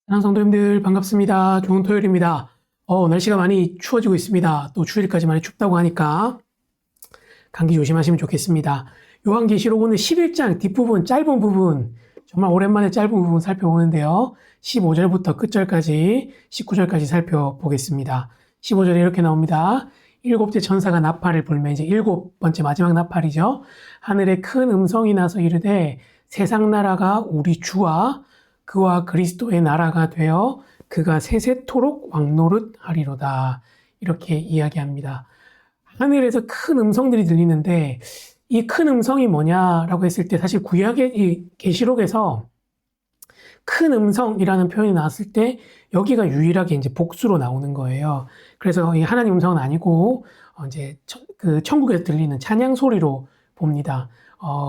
사랑 성도님들 반갑습니다. 좋은 토요일입니다. 날씨가 많이 추워지고 있습니다. 또 주일까지 많이 춥다고 하니까 감기 조심하시면 좋겠습니다. 요한계시록 오늘 11장 뒷부분 짧은 부분 정말 오랜만에 짧은 부분 살펴보는데요. 15절부터 끝절까지 19절까지 살펴보겠습니다. 15절에 이렇게 나옵니다. 일곱째 천사가 나팔을 불며 이제 일곱 번째 마지막 나팔이죠. 하늘에 큰 음성이 나서 이르되 세상 나라가 우리 주와 그와 그리스도의 나라가 되어 그가 세세토록 왕노릇 하리로다. 이렇게 이야기합니다. 하늘에서 큰 음성들이 들리는데 이 큰 음성이 뭐냐라고 했을 때 사실 구약의 이 계시록에서 큰 음성이라는 표현이 나왔을 때 여기가 유일하게 이제 복수로 나오는 거예요. 그래서 이 하나님 음성은 아니고 이제 그 천국에서 들리는 찬양 소리로 봅니다.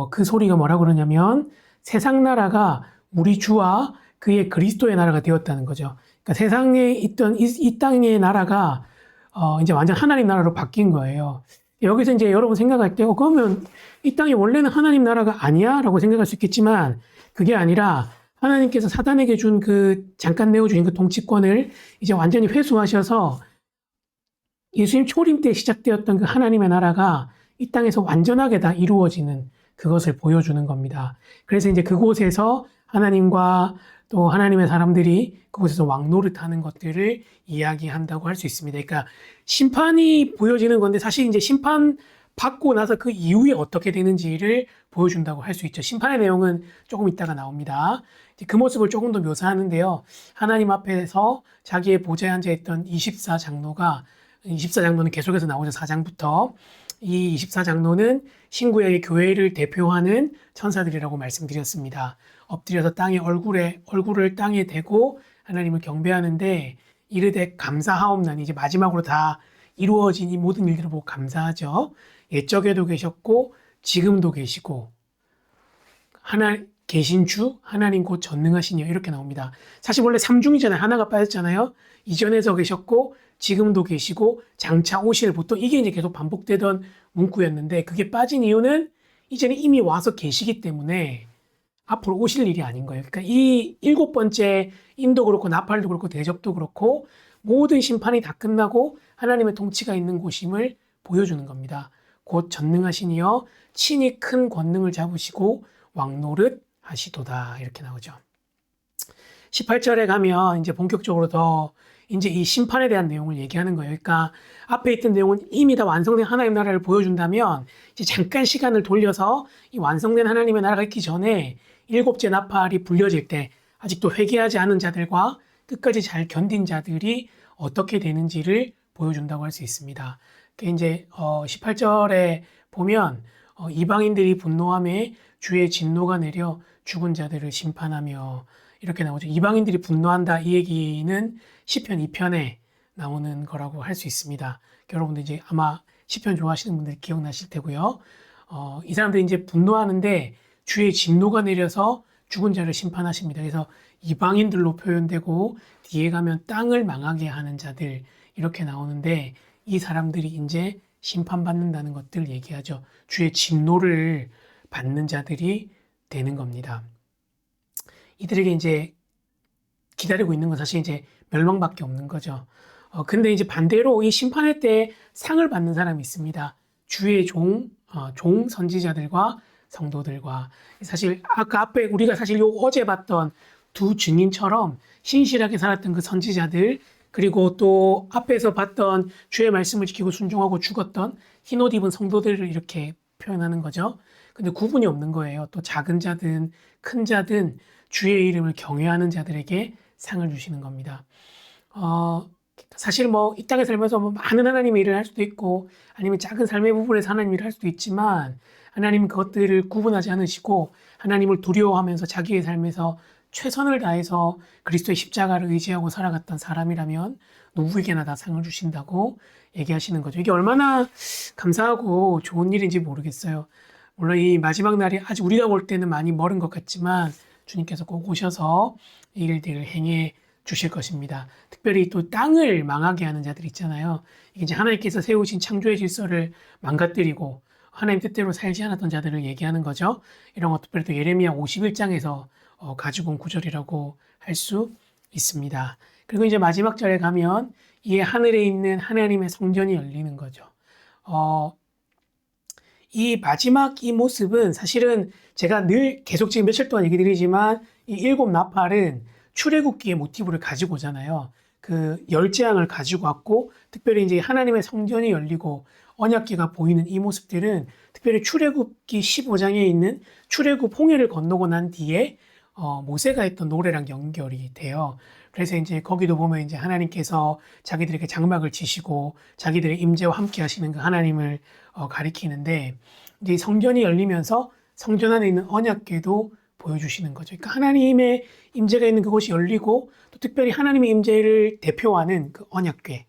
그 소리가 뭐라고 그러냐면 세상 나라가 우리 주와 그의 그리스도의 나라가 되었다는 거죠. 그러니까 세상에 있던 이 땅의 나라가 이제 완전 하나님 나라로 바뀐 거예요. 여기서 이제 여러분 생각할 때, 그러면 이 땅이 원래는 하나님 나라가 아니야? 라고 생각할 수 있겠지만, 그게 아니라 하나님께서 사단에게 준 잠깐 내어주신 그 통치권을 이제 완전히 회수하셔서 예수님 초림 때 시작되었던 그 하나님의 나라가 이 땅에서 완전하게 다 이루어지는 그것을 보여주는 겁니다. 그래서 이제 그곳에서 하나님과 또 하나님의 사람들이 그곳에서 왕노릇하는 것들을 이야기한다고 할 수 있습니다. 그러니까 심판이 보여지는 건데 사실 이제 심판 받고 나서 그 이후에 어떻게 되는지를 보여준다고 할 수 있죠. 심판의 내용은 조금 이따가 나옵니다. 그 모습을 조금 더 묘사하는데요. 하나님 앞에서 자기의 보좌에 앉아있던 24장로는 계속해서 나오죠. 4장부터. 이 24장로는 신구약의 교회를 대표하는 천사들이라고 말씀드렸습니다. 엎드려서 얼굴을 땅에 대고 하나님을 경배하는데 이르되 감사하옵나니 이제 마지막으로 다 이루어진 이 모든 일들을 보고 감사하죠. 옛적에도 계셨고 지금도 계시고 계신 주 하나님 곧 전능하시니 이렇게 나옵니다. 사실 원래 삼중이잖아요. 하나가 빠졌잖아요. 이전에서 계셨고 지금도 계시고 장차 오실 보통 이게 이제 계속 반복되던 문구였는데 그게 빠진 이유는 이제는 이미 와서 계시기 때문에 앞으로 오실 일이 아닌 거예요. 그러니까 이 일곱 번째 인도 그렇고 나팔도 그렇고 대접도 그렇고 모든 심판이 다 끝나고 하나님의 통치가 있는 곳임을 보여주는 겁니다. 곧 전능하시니여 친히 큰 권능을 잡으시고 왕노릇 하시도다 이렇게 나오죠. 18절에 가면 이제 본격적으로 더 이제 이 심판에 대한 내용을 얘기하는 거예요. 그러니까 앞에 있던 내용은 이미 다 완성된 하나님의 나라를 보여준다면 이제 잠깐 시간을 돌려서 이 완성된 하나님의 나라가 있기 전에 일곱째 나팔이 불려질 때 아직도 회개하지 않은 자들과 끝까지 잘 견딘 자들이 어떻게 되는지를 보여준다고 할 수 있습니다. 이제 18절에 보면 이방인들이 분노함에 주의 진노가 내려 죽은 자들을 심판하며 이렇게 나오죠. 이방인들이 분노한다 이 얘기는 시편 2편에 나오는 거라고 할 수 있습니다. 여러분들 이제 아마 시편 좋아하시는 분들 기억나실 테고요. 이 사람들이 이제 분노하는데 주의 진노가 내려서 죽은 자를 심판하십니다. 그래서 이방인들로 표현되고 뒤에 가면 땅을 망하게 하는 자들 이렇게 나오는데 이 사람들이 이제 심판받는다는 것들 얘기하죠. 주의 진노를 받는 자들이 되는 겁니다. 이들에게 이제 기다리고 있는 건 사실 이제 멸망밖에 없는 거죠. 근데 이제 반대로 이 심판의 때 상을 받는 사람이 있습니다. 주의 종 선지자들과 성도들과 사실 아까 앞에 우리가 사실 어제 봤던 두 증인처럼 신실하게 살았던 그 선지자들 그리고 또 앞에서 봤던 주의 말씀을 지키고 순종하고 죽었던 흰옷 입은 성도들을 이렇게 표현하는 거죠. 근데 구분이 없는 거예요. 또 작은 자든 큰 자든 주의 이름을 경외하는 자들에게 상을 주시는 겁니다. 사실 이 땅에 살면서 많은 하나님의 일을 할 수도 있고 아니면 작은 삶의 부분에서 하나님 일을 할 수도 있지만 하나님은 그것들을 구분하지 않으시고 하나님을 두려워하면서 자기의 삶에서 최선을 다해서 그리스도의 십자가를 의지하고 살아갔던 사람이라면 누구에게나 다 상을 주신다고 얘기하시는 거죠. 이게 얼마나 감사하고 좋은 일인지 모르겠어요. 물론 이 마지막 날이 아직 우리가 볼 때는 많이 멀은 것 같지만 주님께서 꼭 오셔서 이 일들을 행해 주실 것입니다. 특별히 또 땅을 망하게 하는 자들 있잖아요. 이게 이제 하나님께서 세우신 창조의 질서를 망가뜨리고 하나님 뜻대로 살지 않았던 자들을 얘기하는 거죠. 이런 것 특별히 또 예레미야 51장에서 가지고 온 구절이라고 할 수 있습니다. 그리고 이제 마지막 절에 가면 이 하늘에 있는 하나님의 성전이 열리는 거죠. 이 마지막 이 모습은 사실은 제가 늘 계속 지금 며칠 동안 얘기 드리지만 이 일곱 나팔은 출애굽기의 모티브를 가지고 오잖아요. 그 열 재앙을 가지고 왔고 특별히 이제 하나님의 성전이 열리고 언약궤가 보이는 이 모습들은 특별히 출애굽기 15장에 있는 출애굽 홍해를 건너고 난 뒤에 모세가 했던 노래랑 연결이 돼요. 그래서 이제 거기도 보면 이제 하나님께서 자기들에게 장막을 치시고 자기들의 임재와 함께 하시는 그 하나님을 가리키는데 이제 성전이 열리면서 성전 안에 있는 언약궤도 보여주시는 거죠. 그러니까 하나님의 임재가 있는 그곳이 열리고 또 특별히 하나님의 임재를 대표하는 그 언약궤.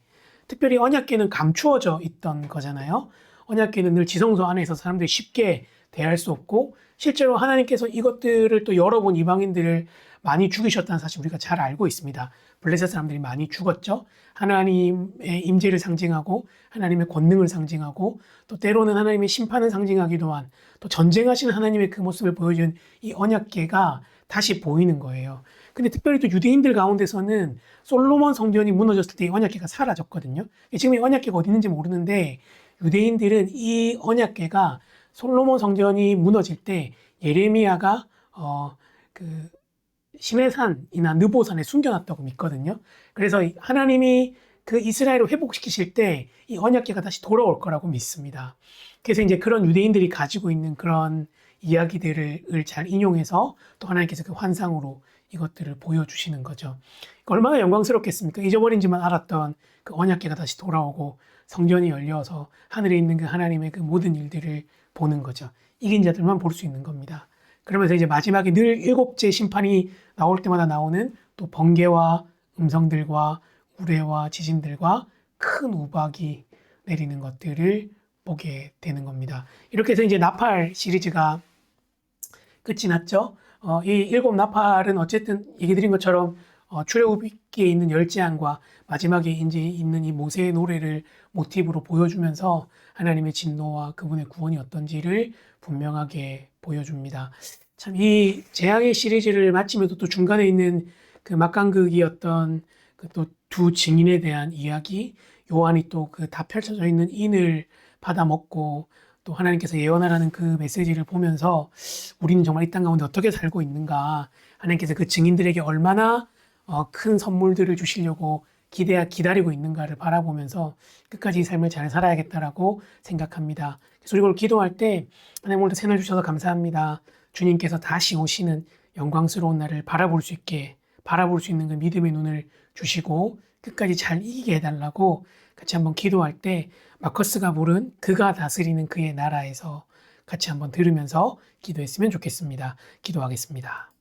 특별히 언약궤는 감추어져 있던 거잖아요. 언약궤는 늘 지성소 안에 있어서 사람들이 쉽게 대할 수 없고 실제로 하나님께서 이것들을 또 열어본 이방인들을 많이 죽이셨다는 사실 우리가 잘 알고 있습니다. 블레셋 사람들이 많이 죽었죠. 하나님의 임재를 상징하고 하나님의 권능을 상징하고 또 때로는 하나님의 심판을 상징하기도 한 또 전쟁하시는 하나님의 그 모습을 보여준 이 언약궤가 다시 보이는 거예요. 근데 특별히 또 유대인들 가운데서는 솔로몬 성전이 무너졌을 때 이 언약궤가 사라졌거든요. 지금 이 언약궤가 어디 있는지 모르는데 유대인들은 이 언약궤가 솔로몬 성전이 무너질 때 예레미야가 그 시내산이나 느보산에 숨겨놨다고 믿거든요. 그래서 하나님이 그 이스라엘을 회복시키실 때 이 언약궤가 다시 돌아올 거라고 믿습니다. 그래서 이제 그런 유대인들이 가지고 있는 그런 이야기들을 잘 인용해서 또 하나님께서 그 환상으로 이것들을 보여주시는 거죠. 얼마나 영광스럽겠습니까? 잊어버린지만 알았던 그 언약궤가 다시 돌아오고 성전이 열려서 하늘에 있는 그 하나님의 그 모든 일들을 보는 거죠. 이긴 자들만 볼 수 있는 겁니다. 그러면서 이제 마지막에 늘 일곱째 심판이 나올 때마다 나오는 또 번개와 음성들과 우레와 지진들과 큰 우박이 내리는 것들을 보게 되는 겁니다. 이렇게 해서 이제 나팔 시리즈가 끝이 났죠. 이 일곱 나팔은 어쨌든 얘기 드린 것처럼 출애굽기에 있는 열 재앙과 마지막에 이제 있는 이 모세의 노래를 모티브로 보여주면서 하나님의 진노와 그분의 구원이 어떤지를 분명하게 보여줍니다. 참 이 재앙의 시리즈를 마치면서 또 중간에 있는 그 막강극이었던 그 또 두 증인에 대한 이야기, 요한이 또 그 다 펼쳐져 있는 인을 받아 먹고 또 하나님께서 예언하라는 그 메시지를 보면서 우리는 정말 이 땅 가운데 어떻게 살고 있는가, 하나님께서 그 증인들에게 얼마나 큰 선물들을 주시려고 기다리고 있는가를 바라보면서 끝까지 이 삶을 잘 살아야겠다라고 생각합니다. 그래서 우리 오늘 기도할 때 하나님 오늘도 새날 주셔서 감사합니다. 주님께서 다시 오시는 영광스러운 날을 바라볼 수 있는 그 믿음의 눈을 주시고 끝까지 잘 이기게 해달라고 같이 한번 기도할 때 마커스가 부른 그가 다스리는 그의 나라에서 같이 한번 들으면서 기도했으면 좋겠습니다. 기도하겠습니다.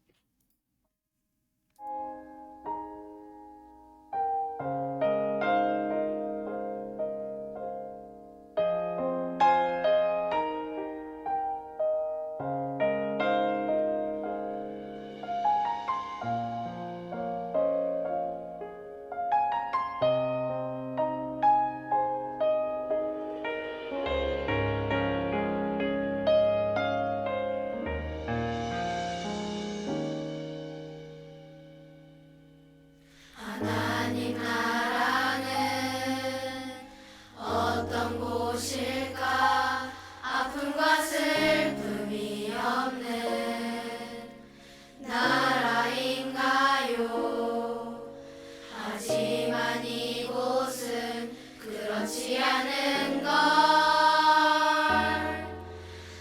하나님 나라는 어떤 곳일까? 아픔과 슬픔이 없는 나라인가요? 하지만 이곳은 그렇지 않은 걸.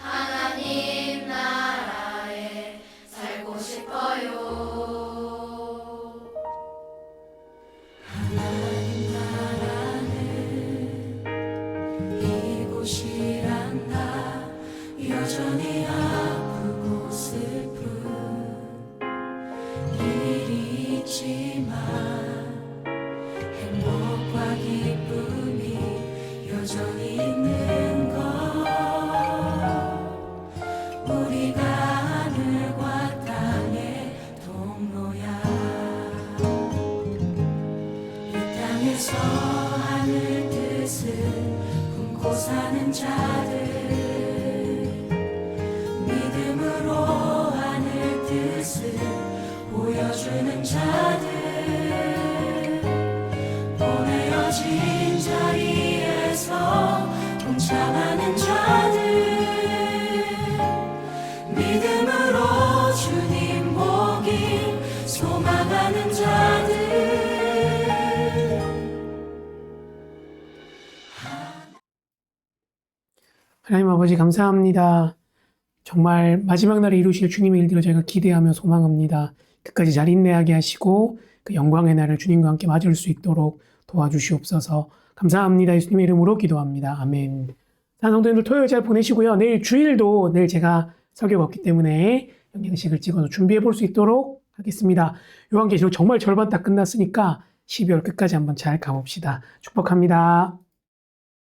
하나님 나라에 살고 싶어요. 하나님 나라는 이곳이란다. 여전히 아프고 슬픈 일이 있지만 행복과 기쁨이 여전히 있는 것. 우리가 하늘과 땅의 통로야. 이 땅에서 하늘 뜻을 품고 사는 자들, 믿음으로 하늘 뜻을 보여주는 자들, 찬양하는 자들 믿음으로 주님 보길 소망하는 자들 하나님 아버지 감사합니다. 정말 마지막 날에 이루실 주님의 일들을 저희가 기대하며 소망합니다. 끝까지 잘 인내하게 하시고 그 영광의 날을 주님과 함께 맞을 수 있도록 도와주시옵소서. 감사합니다. 예수님의 이름으로 기도합니다. 아멘. 성도님들 토요일 잘 보내시고요. 내일 주일도 내일 제가 설교가 없기 때문에 영양식을 찍어서 준비해 볼 수 있도록 하겠습니다. 요한계시록 정말 절반 다 끝났으니까 12월 끝까지 한번 잘 가봅시다. 축복합니다.